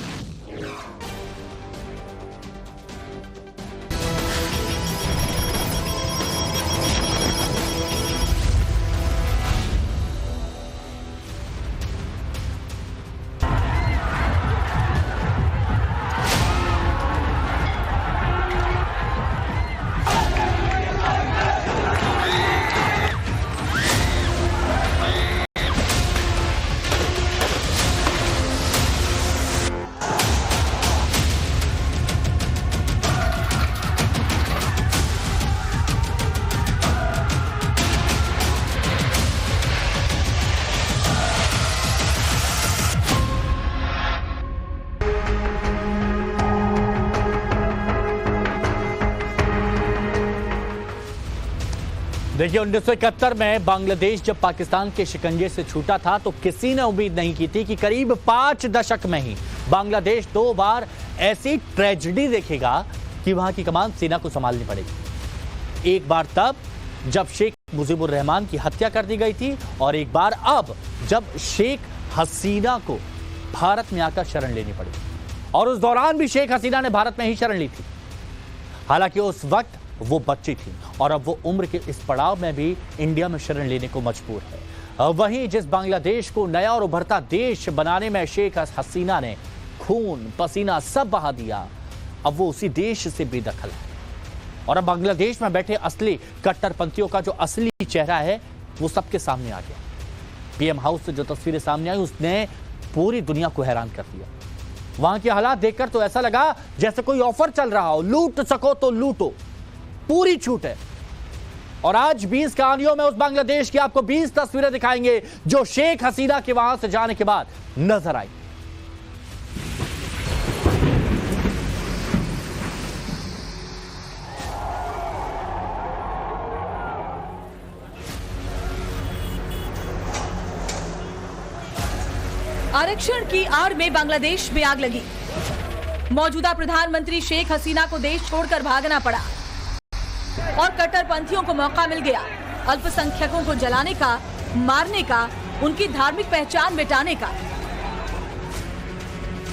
देखिए 1971 में बांग्लादेश जब पाकिस्तान के शिकंजे से छूटा था तो किसी ने उम्मीद नहीं की थी कि करीब 5 दशक में ही बांग्लादेश 2 बार ऐसी ट्रेजेडी देखेगा कि वहां की कमान सेना को संभालनी पड़ेगी। एक बार तब जब शेख मुजीबुर रहमान की हत्या कर दी गई थी और एक बार अब जब शेख हसीना को भारत में आकर शरण लेनी पड़ी। और उस दौरान भी शेख हसीना ने भारत में ही शरण ली थी। हालांकि उस वक्त वो बच्ची थी और अब वो उम्र के इस पड़ाव में भी इंडिया में शरण लेने को मजबूर है। वहीं जिस बांग्लादेश को नया और उभरता देश बनाने में शेख हसीना ने खून पसीना सब बहा दिया, अब वो उसी देश से बेदखल है। और अब बांग्लादेश में बैठे असली कट्टरपंथियों का जो असली चेहरा है वो सबके सामने आ गया। पीएम हाउस से जो तस्वीरें सामने आई उसने पूरी दुनिया को हैरान कर दिया। वहां के हालात देखकर तो ऐसा लगा जैसे कोई ऑफर चल रहा हो, लूट सको तो लूटो, पूरी छूट है। और आज 20 कहानियों में उस बांग्लादेश की आपको 20 तस्वीरें दिखाएंगे जो शेख हसीना के वहां से जाने के बाद नजर आई। आरक्षण की आड़ में बांग्लादेश में आग लगी। मौजूदा प्रधानमंत्री शेख हसीना को देश छोड़कर भागना पड़ा और कट्टरपंथियों को मौका मिल गया अल्पसंख्यकों को जलाने का, मारने का, उनकी धार्मिक पहचान मिटाने का।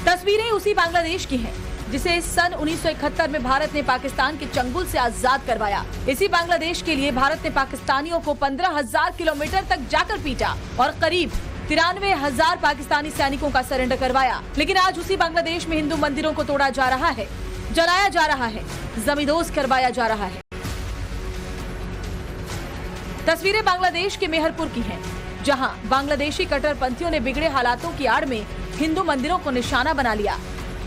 तस्वीरें उसी बांग्लादेश की हैं जिसे सन 1971 में भारत ने पाकिस्तान के चंगुल से आजाद करवाया। इसी बांग्लादेश के लिए भारत ने पाकिस्तानियों को 15,000 किलोमीटर तक जाकर पीटा और करीब 93,000 पाकिस्तानी सैनिकों का सरेंडर करवाया। लेकिन आज उसी बांग्लादेश में हिंदू मंदिरों को तोड़ा जा रहा है, जलाया जा रहा है, जमींदोज करवाया जा रहा है। तस्वीरें बांग्लादेश के मेहरपुर की हैं, जहां बांग्लादेशी कट्टरपंथियों ने बिगड़े हालातों की आड़ में हिंदू मंदिरों को निशाना बना लिया।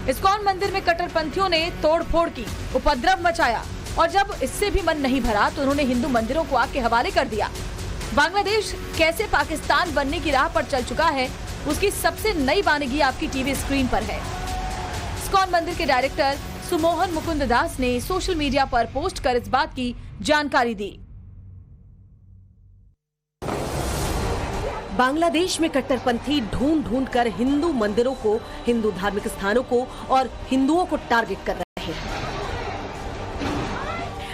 इस्कॉन मंदिर में कट्टरपंथियों ने तोड़फोड़ की, उपद्रव मचाया और जब इससे भी मन नहीं भरा तो उन्होंने हिंदू मंदिरों को आग के हवाले कर दिया। बांग्लादेश कैसे पाकिस्तान बनने की राह पर चल चुका है उसकी सबसे नई वानगी आपकी टीवी स्क्रीन पर है। इस्कॉन मंदिर के डायरेक्टर सुमोहन मुकुंद दास ने सोशल मीडिया पर पोस्ट कर इस बात की जानकारी दी। बांग्लादेश में कट्टरपंथी ढूंढ ढूंढ कर हिंदू मंदिरों को, हिंदू धार्मिक स्थानों को और हिंदुओं को टारगेट कर रहे हैं।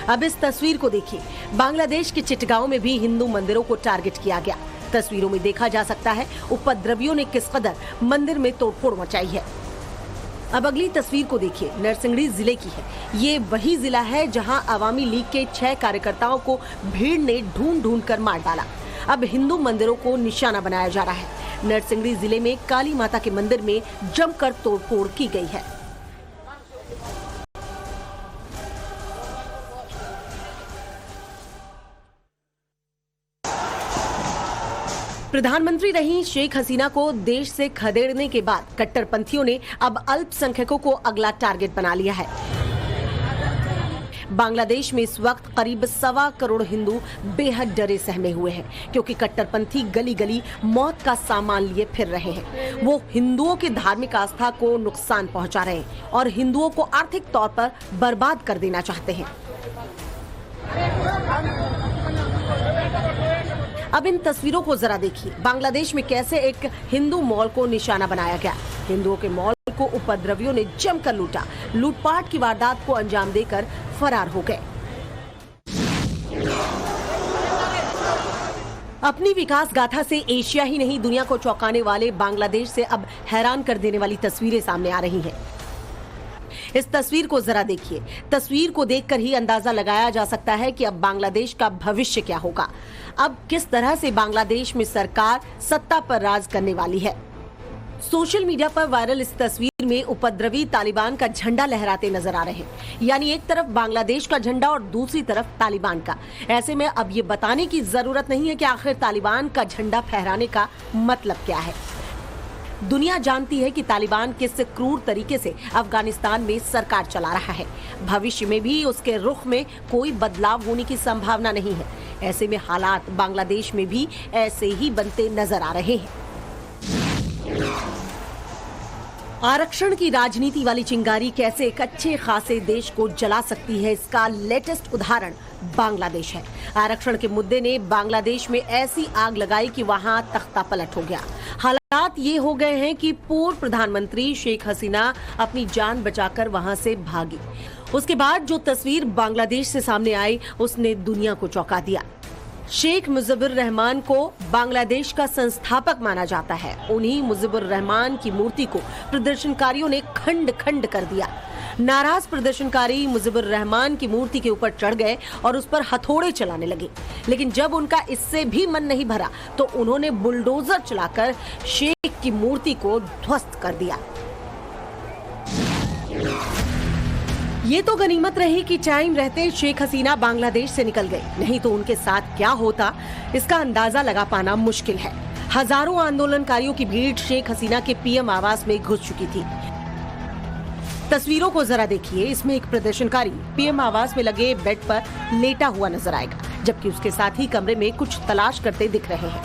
अब इस तस्वीर को देखिए, बांग्लादेश के चिटगांव में भी हिंदू मंदिरों को टारगेट किया गया। तस्वीरों में देखा जा सकता है उपद्रवियों ने किस कदर मंदिर में तोड़फोड़ मचाई है। अब अगली तस्वीर को देखिए, नरसिंगड़ी जिले की है। ये वही जिला है जहां अवामी लीग के 6 कार्यकर्ताओं को भीड़ ने ढूंढ ढूंढ कर मार डाला। अब हिंदू मंदिरों को निशाना बनाया जा रहा है। नरसिंगड़ी जिले में काली माता के मंदिर में जमकर तोड़फोड़ की गई है। प्रधानमंत्री रही शेख हसीना को देश से खदेड़ने के बाद कट्टरपंथियों ने अब अल्पसंख्यकों को अगला टारगेट बना लिया है। बांग्लादेश में इस वक्त करीब 1.25 करोड़ हिंदू बेहद डरे सहमे हुए हैं, क्योंकि कट्टरपंथी गली गली मौत का सामान लिए फिर रहे हैं। वो हिंदुओं की धार्मिक आस्था को नुकसान पहुंचा रहे हैं और हिंदुओं को आर्थिक तौर पर बर्बाद कर देना चाहते हैं। अब इन तस्वीरों को जरा देखिए। बांग्लादेश में कैसे एक हिंदू मॉल को निशाना बनाया गया। हिंदुओं के मॉल को उपद्रवियों ने जमकर लूटा। लूटपाट की वारदात को अंजाम देकर फरार हो गए। अपनी विकास गाथा से एशिया ही नहीं दुनिया को चौंकाने वाले बांग्लादेश से अब हैरान कर देने वाली तस्वीरें सामने आ रही हैं। इस तस्वीर को जरा देखिए। तस्वीर को देखकर ही अंदाजा लगाया जा सकता है कि अब बांग्लादेश का भविष्य क्या होगा। अब किस तरह से बांग्लादेश में सरकार सत्ता पर राज करने वाली है। सोशल मीडिया पर वायरल इस तस्वीर में उपद्रवी तालिबान का झंडा लहराते नजर आ रहे हैं। यानी एक तरफ बांग्लादेश का झंडा और दूसरी तरफ तालिबान का। ऐसे में अब ये बताने की जरूरत नहीं है कि आखिर तालिबान का झंडा फहराने का मतलब क्या है। दुनिया जानती है कि तालिबान किस क्रूर तरीके से अफगानिस्तान में सरकार चला रहा है। भविष्य में भी उसके रुख में कोई बदलाव होने की संभावना नहीं है। ऐसे में हालात बांग्लादेश में भी ऐसे ही बनते नजर आ रहे हैं। आरक्षण की राजनीति वाली चिंगारी कैसे एक अच्छे खासे देश को जला सकती है, इसका लेटेस्ट उदाहरण बांग्लादेश है। आरक्षण के मुद्दे ने बांग्लादेश में ऐसी आग लगाई कि वहां तख्ता पलट हो गया। हालात ये हो गए हैं कि पूर्व प्रधानमंत्री शेख हसीना अपनी जान बचाकर वहां से भागी। उसके बाद जो तस्वीर बांग्लादेश से सामने आई उसने दुनिया को चौंका दिया। शेख मुजिबुर रहमान को बांग्लादेश का संस्थापक माना जाता है। उन्हीं मुजिबुर रहमान की मूर्ति को प्रदर्शनकारियों ने खंड खंड कर दिया। नाराज प्रदर्शनकारी मुजिबुर रहमान की मूर्ति के ऊपर चढ़ गए और उस पर हथौड़े चलाने लगे। लेकिन जब उनका इससे भी मन नहीं भरा तो उन्होंने बुलडोजर चलाकर शेख की मूर्ति को ध्वस्त कर दिया। ये तो गनीमत रही कि टाइम रहते शेख हसीना बांग्लादेश से निकल गए, नहीं तो उनके साथ क्या होता इसका अंदाजा लगा पाना मुश्किल है। हजारों आंदोलनकारियों की भीड़ शेख हसीना के पीएम आवास में घुस चुकी थी। तस्वीरों को जरा देखिए। इसमें एक प्रदर्शनकारी पीएम आवास में लगे बेड पर लेटा हुआ नजर आएगा, जबकि उसके साथ ही कमरे में कुछ तलाश करते दिख रहे हैं।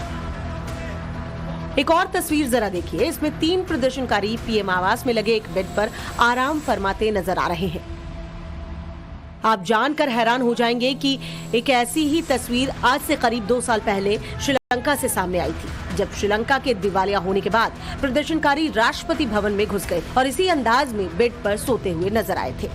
एक और तस्वीर जरा देखिए। इसमें 3 प्रदर्शनकारी पीएम आवास में लगे एक बेड पर आराम फरमाते नजर आ रहे हैं। आप जानकर हैरान हो जाएंगे कि एक ऐसी ही तस्वीर आज से करीब 2 साल पहले श्रीलंका से सामने आई थी, जब श्रीलंका के दिवालिया होने के बाद प्रदर्शनकारी राष्ट्रपति भवन में घुस गए और इसी अंदाज में बेड पर सोते हुए नजर आए थे।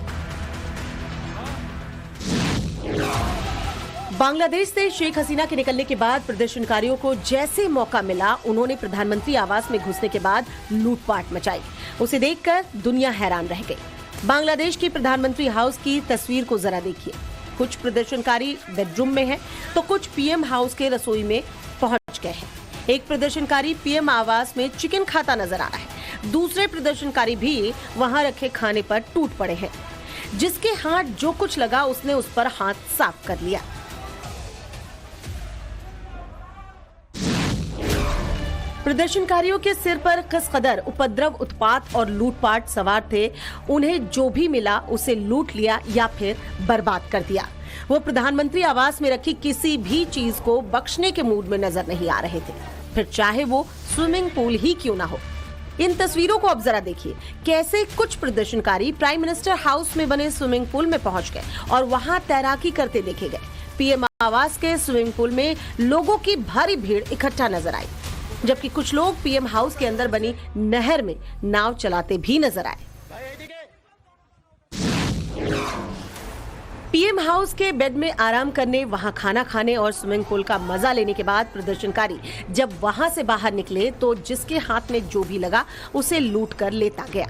बांग्लादेश से शेख हसीना के निकलने के बाद प्रदर्शनकारियों को जैसे मौका मिला उन्होंने प्रधानमंत्री आवास में घुसने के बाद लूटपाट मचाई। उसे देखकर दुनिया हैरान रह गई। बांग्लादेश के प्रधानमंत्री हाउस की तस्वीर को जरा देखिए। कुछ प्रदर्शनकारी बेडरूम में हैं, तो कुछ पीएम हाउस के रसोई में पहुंच गए हैं। एक प्रदर्शनकारी पीएम आवास में चिकन खाता नजर आ रहा है। दूसरे प्रदर्शनकारी भी वहां रखे खाने पर टूट पड़े हैं। जिसके हाथ जो कुछ लगा उसने उस पर हाथ साफ कर लिया। प्रदर्शनकारियों के सिर पर किस कदर उपद्रव, उत्पात और लूटपाट सवार थे। उन्हें जो भी मिला उसे लूट लिया या फिर बर्बाद कर दिया। वो प्रधानमंत्री आवास में रखी किसी भी चीज को बख्शने के मूड में नजर नहीं आ रहे थे, फिर चाहे वो स्विमिंग पूल ही क्यों ना हो। इन तस्वीरों को अब जरा देखिए। कैसे कुछ प्रदर्शनकारी प्राइम मिनिस्टर हाउस में बने स्विमिंग पूल में पहुंच गए और वहां तैराकी करते देखे गए। पीएम आवास के स्विमिंग पूल में लोगों की भारी भीड़ इकट्ठा नजर आई, जबकि कुछ लोग पीएम हाउस के अंदर बनी नहर में नाव चलाते भी नजर आए। पीएम हाउस के बेड में आराम करने, वहां खाना खाने और स्विमिंग पूल का मजा लेने के बाद प्रदर्शनकारी जब वहां से बाहर निकले तो जिसके हाथ में जो भी लगा उसे लूट कर लेता गया।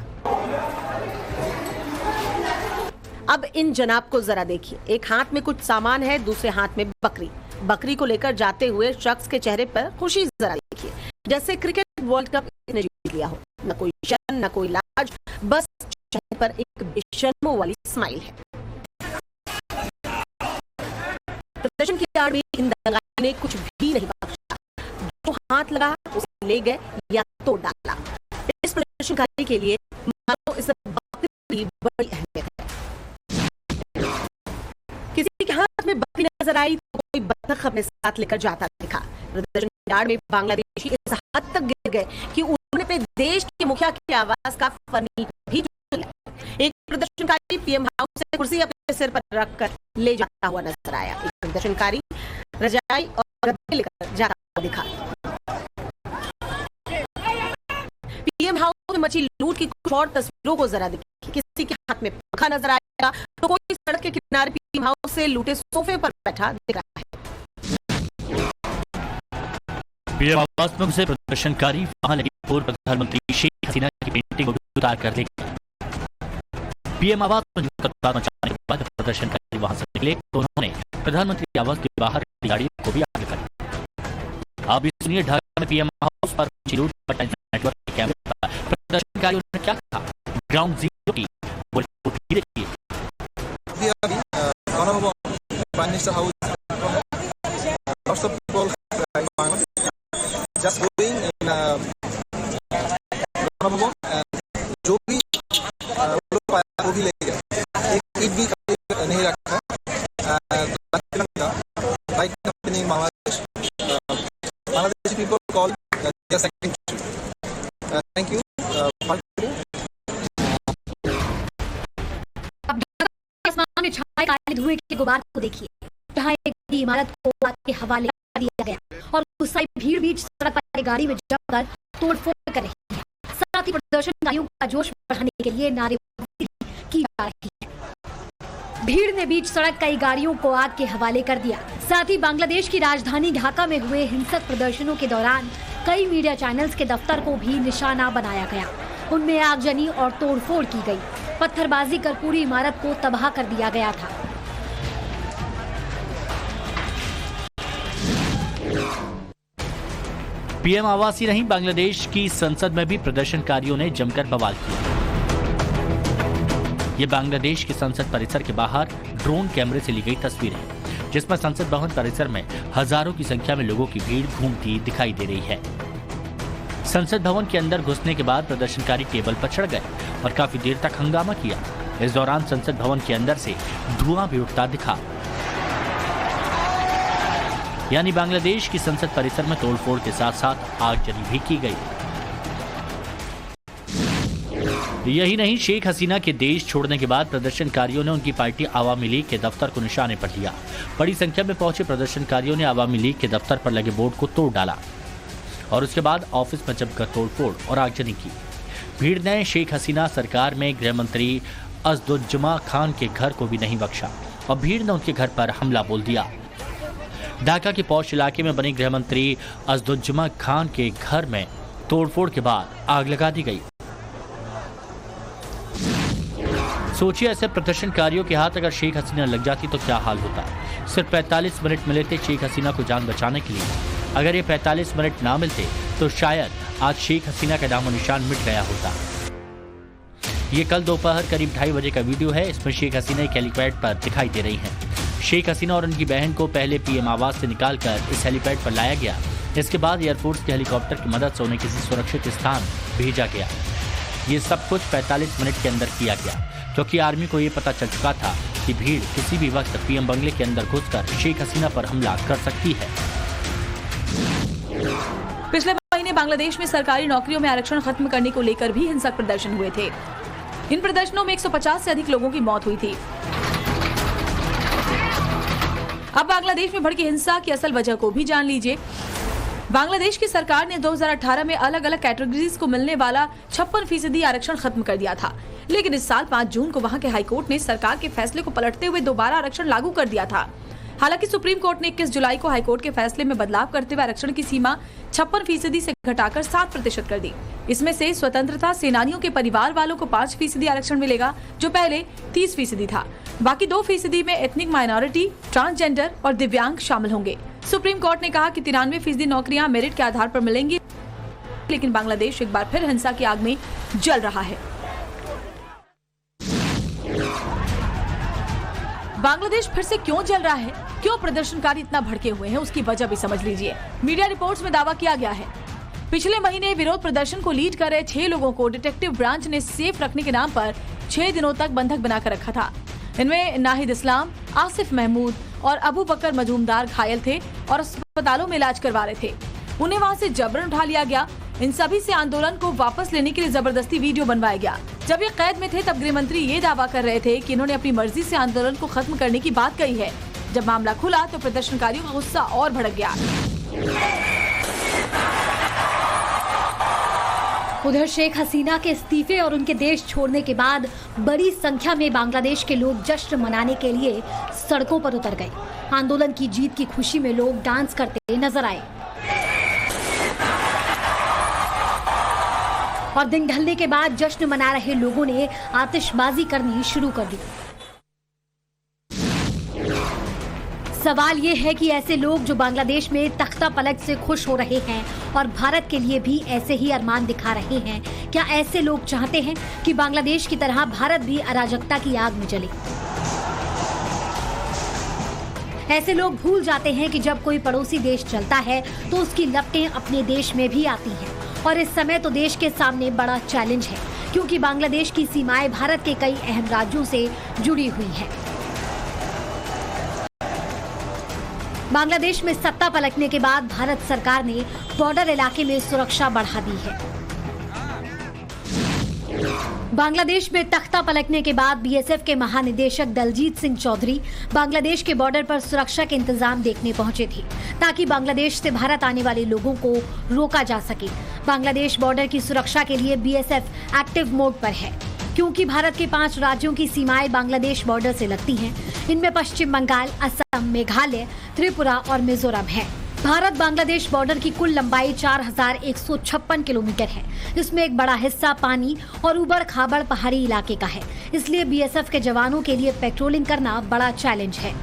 अब इन जनाब को जरा देखिए। एक हाथ में कुछ सामान है, दूसरे हाथ में बकरी। बकरी को लेकर जाते हुए शख्स के चेहरे पर खुशी जरा देखिए, जैसे क्रिकेट वर्ल्ड कप इसने जीत लिया हो। न कोई शर्म, न कोई लाज, बस चेहरे पर एक बेशर्मों वाली स्माइल है। प्रदर्शन की आड़ में इन दंगाइयों ने कुछ भी नहीं बख्शा। जो हाथ लगा, उसे ले गए या तोड़ डाला। इस प्रदर्शनकारी के लिए मानो इस वक्त की बड़ी अहमियत है। किसी के हाथ में बकरी नजर आई तो कोई बतख अपने साथ लेकर जाता दिखा। प्रदर्शनकारी में बांग्लादेशी इस हद तक गिर गए कि उन्होंने अपने देश के मुखिया की आवाज का फनी भी चुना। एक प्रदर्शनकारी पीएम हाउस से कुर्सी अपने सिर पर रखकर ले जाता हुआ नजर आया। एक प्रदर्शनकारी रजाई और गद्दे लेकर जाता हुआ दिखा। पीएम हाउस में मची लूट की कुछ और तस्वीरों को जरा देखिए। किसी के हाथ में पंखा नजर आएगा तो कोई सड़क के किनारे पीएम हाउस से लूटे सोफे पर बैठा दिख रहा है। पीएम आवास में से प्रदर्शनकारी वहां लगी पूर्व प्रधानमंत्री शेख हसीना की पेंटिंग को भी उतार कर ले गए। पीएम आवास में कतार मचाने के बाद प्रदर्शनकारी वहां से निकले तो उन्होंने प्रधानमंत्री आवास के बाहर गाड़ियों को भी आगे कर। आप भी सुनिए ढाका में पीएम हाउस पर लूट नेटवर्क के कैमरे पर प्रदर्शनकारियों ने क्या कहा। ग्राउंड जीरो की देखिए। Just going in जो भी लोग पाया वो भी ले गए। एक ईट भी नहीं रखा। Bike company Bangladesh people call the second issue. Thank you. अब आसमान में छाए काले धुएं के गुबार को देखिए, जहां एक इमारत को आग के हवाले कर दिया गया और गुस्साई भीड़ बीच सड़क पर गाड़ी में जमकर तोड़फोड़ कर रही है। साथ ही प्रदर्शनकारियों का जोश बढ़ाने के लिए नारेबाजी की जा रही है। भीड़ ने बीच सड़क कई गाड़ियों को आग के हवाले कर दिया। साथ ही बांग्लादेश की राजधानी ढाका में हुए हिंसक प्रदर्शनों के दौरान कई मीडिया चैनल्स के दफ्तर को भी निशाना बनाया गया। उनमें आगजनी और तोड़फोड़ की गई। पत्थरबाजी कर पूरी इमारत को तबाह कर दिया गया था। पीएम आवास ही नहीं, बांग्लादेश की संसद में भी प्रदर्शनकारियों ने जमकर बवाल किया। ये बांग्लादेश के संसद परिसर के बाहर ड्रोन कैमरे से ली गई तस्वीर है, जिसमें संसद भवन परिसर में हजारों की संख्या में लोगों की भीड़ घूमती दिखाई दे रही है। संसद भवन के अंदर घुसने के बाद प्रदर्शनकारी टेबल पर चढ़ गए और काफी देर तक हंगामा किया। इस दौरान संसद भवन के अंदर से धुआं भी उठता दिखा। यानी बांग्लादेश की संसद परिसर में तोड़फोड़ के साथ साथ आगजनी भी की गई। यही नहीं, शेख हसीना के देश छोड़ने के बाद प्रदर्शनकारियों ने उनकी पार्टी आवामी लीग के दफ्तर को निशाने पर लिया। बड़ी संख्या में पहुंचे प्रदर्शनकारियों ने आवामी लीग के दफ्तर पर लगे बोर्ड को तोड़ डाला और उसके बाद ऑफिस में जमकर तोड़फोड़ और आगजनी की। भीड़ ने शेख हसीना सरकार में गृह मंत्री असदुज्जमा खान के घर को भी नहीं बख्शा और भीड़ ने उनके घर पर हमला बोल दिया। ढाका के पौष इलाके में बने गृह मंत्री असदुज्जमा खान के घर में तोड़फोड़ के बाद आग लगा दी गई। सोचिए, ऐसे प्रदर्शनकारियों के हाथ अगर शेख हसीना लग जाती तो क्या हाल होता। सिर्फ 45 मिनट मिले थे शेख हसीना को जान बचाने के लिए। अगर ये 45 मिनट ना मिलते तो शायद आज शेख हसीना का नामो निशान मिट गया होता। ये कल दोपहर करीब 2:30 बजे का वीडियो है। इसमें शेख हसीना एक हेलीपैड पर दिखाई दे रही हैं। शेख हसीना और उनकी बहन को पहले पीएम आवास से निकालकर इस हेलीपैड पर लाया गया। इसके बाद एयरफोर्स के हेलीकॉप्टर की मदद से उन्हें किसी सुरक्षित स्थान भेजा गया। ये सब कुछ 45 मिनट के अंदर किया गया, क्योंकि आर्मी को ये पता चल चुका था कि भीड़ किसी भी वक्त पीएम बंगले के अंदर घुसकर शेख हसीना पर हमला कर सकती है। पिछले महीने बांग्लादेश में सरकारी नौकरियों में आरक्षण खत्म करने को लेकर भी हिंसक प्रदर्शन हुए थे। इन प्रदर्शनों में 150 से अधिक लोगों की मौत हुई थी। अब बांग्लादेश में भड़की हिंसा की असल वजह को भी जान लीजिए। बांग्लादेश की सरकार ने 2018 में अलग अलग कैटेगरीज को मिलने वाला 56% आरक्षण खत्म कर दिया था, लेकिन इस साल 5 जून को वहां के हाईकोर्ट ने सरकार के फैसले को पलटते हुए दोबारा आरक्षण लागू कर दिया था। हालांकि सुप्रीम कोर्ट ने 21 जुलाई को हाईकोर्ट के फैसले में बदलाव करते हुए आरक्षण की सीमा 56% से घटाकर 7% कर दी। इसमें से स्वतंत्रता सेनानियों के परिवार वालों को 5% आरक्षण मिलेगा, जो पहले 30% था। बाकी 2% में एथनिक माइनॉरिटी, ट्रांसजेंडर और दिव्यांग शामिल होंगे। सुप्रीम कोर्ट ने कहा कि 93% नौकरियां मेरिट के आधार पर मिलेंगी, लेकिन बांग्लादेश एक बार फिर हिंसा की आग में जल रहा है। बांग्लादेश फिर से क्यों जल रहा है? क्यों प्रदर्शनकारी इतना भड़के हुए हैं उसकी वजह भी समझ लीजिए। मीडिया रिपोर्ट्स में दावा किया गया है पिछले महीने विरोध प्रदर्शन को लीड कर रहे 6 लोगों को डिटेक्टिव ब्रांच ने सेफ रखने के नाम पर 6 दिनों तक बंधक बनाकर रखा था। इनमें नाहिद इस्लाम, आसिफ महमूद और अबू बकर मजूमदार घायल थे और अस्पतालों में इलाज करवा रहे थे। उन्हें वहां से जबरन उठा लिया गया। इन सभी से आंदोलन को वापस लेने के लिए जबरदस्ती वीडियो बनवाया गया। जब ये कैद में थे तब गृह मंत्री ये दावा कर रहे थे कि इन्होंने अपनी मर्जी से आंदोलन को खत्म करने की बात कही है। जब मामला खुला तो प्रदर्शनकारियों का गुस्सा और भड़क गया। उधर शेख हसीना के इस्तीफे और उनके देश छोड़ने के बाद बड़ी संख्या में बांग्लादेश के लोग जश्न मनाने के लिए सड़कों पर उतर गए। आंदोलन की जीत की खुशी में लोग डांस करते नजर आए और दिन ढलने के बाद जश्न मना रहे लोगों ने आतिशबाजी करनी शुरू कर दी। सवाल ये है कि ऐसे लोग जो बांग्लादेश में तख्ता पलट से खुश हो रहे हैं और भारत के लिए भी ऐसे ही अरमान दिखा रहे हैं, क्या ऐसे लोग चाहते हैं कि बांग्लादेश की तरह भारत भी अराजकता की आग में जले? ऐसे लोग भूल जाते हैं कि जब कोई पड़ोसी देश चलता है तो उसकी लपटें अपने देश में भी आती हैं और इस समय तो देश के सामने बड़ा चैलेंज है क्योंकि बांग्लादेश की सीमाएं भारत के कई अहम राज्यों से जुड़ी हुई हैं। बांग्लादेश में सत्ता पलटने के बाद भारत सरकार ने बॉर्डर इलाके में सुरक्षा बढ़ा दी है। बांग्लादेश में तख्ता पलटने के बाद बीएसएफ के महानिदेशक दलजीत सिंह चौधरी बांग्लादेश के बॉर्डर पर सुरक्षा के इंतजाम देखने पहुंचे थे ताकि बांग्लादेश से भारत आने वाले लोगों को रोका जा सके। बांग्लादेश बॉर्डर की सुरक्षा के लिए बीएसएफ एक्टिव मोड पर है क्योंकि भारत के 5 राज्यों की सीमाएं बांग्लादेश बॉर्डर से लगती हैं। इनमें पश्चिम बंगाल, असम, मेघालय, त्रिपुरा और मिजोरम है। भारत बांग्लादेश बॉर्डर की कुल लंबाई 4156 किलोमीटर है। इसमें एक बड़ा हिस्सा पानी और उबड़ खाबड़ पहाड़ी इलाके का है, इसलिए बीएसएफ के जवानों के लिए पेट्रोलिंग करना बड़ा चैलेंज है।